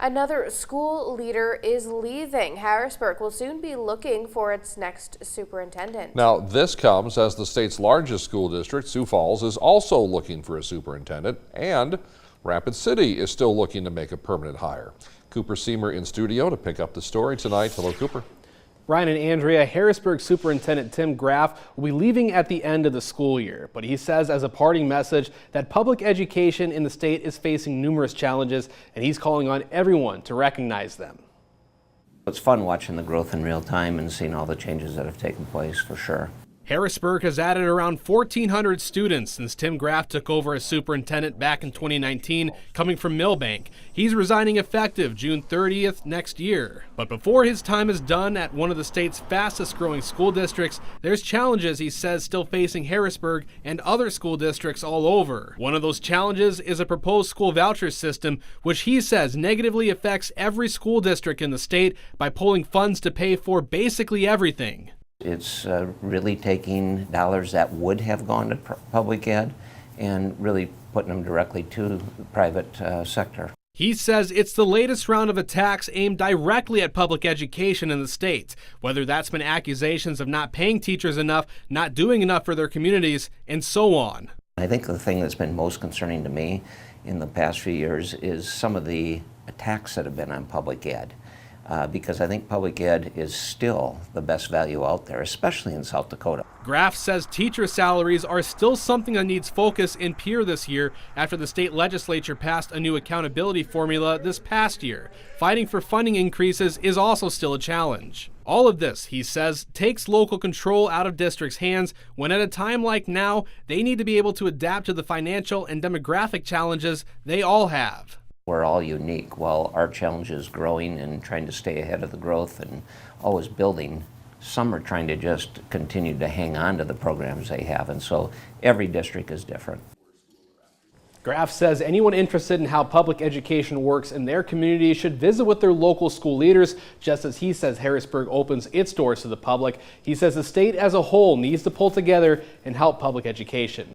Another school leader is leaving. Harrisburg will soon be looking for its next superintendent. Now, this comes as the state's largest school district, Sioux Falls, is also looking for a superintendent, and Rapid City is still looking to make a permanent hire. Cooper Seamer in studio to pick up the story tonight. Hello, Cooper. Ryan and Andrea, Harrisburg Superintendent Tim Graf will be leaving at the end of the school year, but he says as a parting message that public education in the state is facing numerous challenges, and he's calling on everyone to recognize them. It's fun watching the growth in real time and seeing all the changes that have taken place, for sure. Harrisburg has added around 1,400 students since Tim Graf took over as superintendent back in 2019, coming from Millbank. He's resigning effective June 30th next year. But before his time is done at one of the state's fastest growing school districts, there's challenges, he says, still facing Harrisburg and other school districts all over. One of those challenges is a proposed school voucher system, which he says negatively affects every school district in the state by pulling funds to pay for basically everything. It's really taking dollars that would have gone to public ed and really putting them directly to the private sector. He says it's the latest round of attacks aimed directly at public education in the state, whether that's been accusations of not paying teachers enough, not doing enough for their communities, and so on. I think the thing that's been most concerning to me in the past few years is some of the attacks that have been on public ed. Because I think public ed is still the best value out there, especially in South Dakota. Graf says teacher salaries are still something that needs focus in Pierre this year after the state legislature passed a new accountability formula this past year. Fighting for funding increases is also still a challenge. All of this, he says, takes local control out of districts' hands when at a time like now, they need to be able to adapt to the financial and demographic challenges they all have. We're all unique. While our challenge is growing and trying to stay ahead of the growth and always building, some are trying to just continue to hang on to the programs they have, and so every district is different. Graf says anyone interested in how public education works in their community should visit with their local school leaders, just as he says Harrisburg opens its doors to the public. He says the state as a whole needs to pull together and help public education.